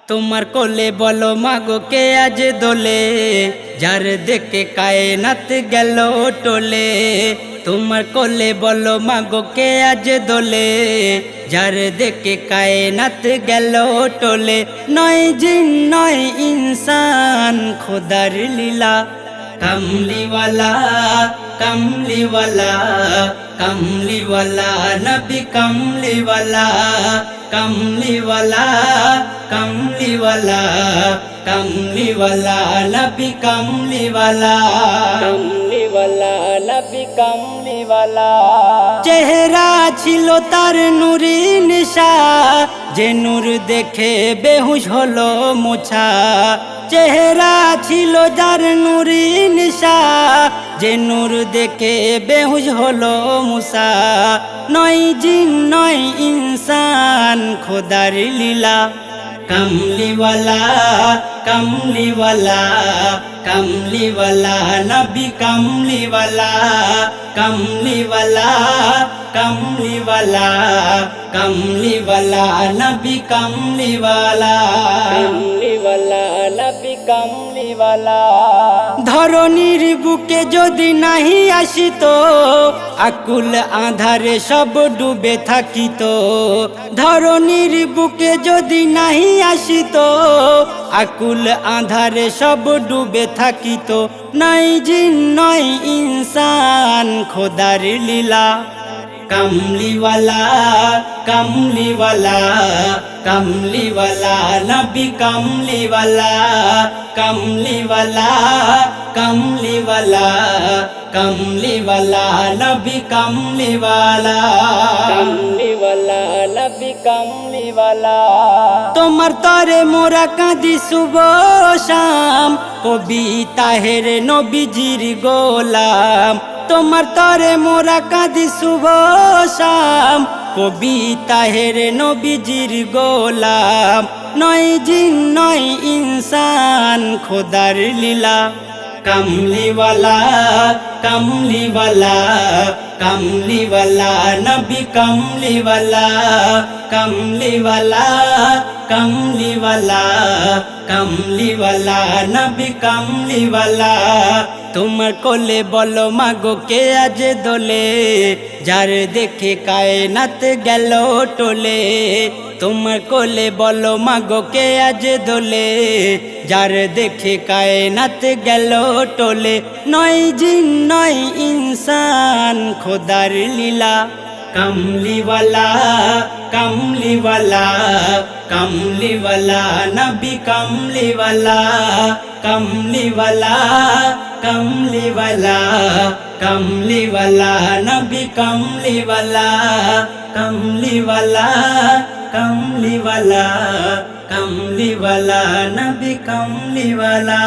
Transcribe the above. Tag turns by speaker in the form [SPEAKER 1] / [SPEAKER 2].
[SPEAKER 1] তোমার কোলে বলো মাগো কে আজ দোলে, যার দেখে কায়নাত গেল টোলে। তোমার কোলে বলো মাগো কে আজ দোলে, যার দেখে কায়নাত গেল টোলে। নয় জিন নয় ইনসান খোদার লীলা, কমলিওয়ালা কমলিওয়ালা কমলিওয়ালা নবী কমলিওয়ালা কমলিওয়ালা কমলিওয়ালা কমলিওয়ালা নবী কমলিওয়ালা কমলিওয়ালা নবী কমলিওয়ালা। চেহারা ছিল তার নূরি নিশা, যে নূর দেখে বেহুশ হলো মোছা। চেহারা ছিল যার নূরি নিশা, যে নূর দেখে বেহুশ হলো মুসা। নয় জিন নয় ইনসান খোদার লীলা, কমলিওয়ালা কমলিওয়ালা কমলিওয়ালা নবী কমলিওয়ালা কমলিওয়ালা কমলিওয়ালা কমলিওয়ালা নবী কমলিওয়ালা কমলিওয়ালা নবী কমলিওয়ালা। ধরনীর বুকে যদি নাহি আসিত, আকুল আধারে সব ডুবে থাকিত। ধরনীর বুকে যদি নাহি আসিত, আকুল আধারে সব ডুবে থাকিত। নয় জিন নয় ইনসান খোদার লীলা, কমলিওয়ালা কমলিওয়ালা কমলিওয়ালা নবী কমলিওয়ালা কমলিওয়ালা কমলিওয়ালা কমলিওয়ালা নবী কমলিওয়ালা কমলিওয়ালা নবী কমলিওয়ালা। তোমার তরে মোরা কাঁদি শুভ শাম, কবি তাহের নবীজির গোলাম। তোমার তরে মোরা কাঁদি শুভ শাম, কবি তাহের নবীজির গোলাম। নয় জিন নয় ইনসান খোদার লীলা, কমলিওয়ালা কমলিওয়ালা কমলিওয়ালা নবী কমলিওয়ালা কমলিওয়ালা কমলিওয়ালা কমলিওয়ালা নবী কমলিওয়ালা। তোমার কোলে বলো মাগো কে আজ দোলে, যার দেখে কায়নাত গেল টোলে। তোমার কোলে বলো মাগো কে আজ দোলে, যার দেখে কায়নাত গেল টোলে। নয় জিন নয় ইনসান খোদার লীলা, কমলিওয়ালা কমলিওয়ালা কমলিওয়ালা নবী কমলিওয়ালা কমলিওয়ালা কমলিওয়ালা কমলিওয়ালা নবী কমলিওয়ালা কমলিওয়ালা কমলিওয়ালা কমলিওয়ালা নবী কমলিওয়ালা।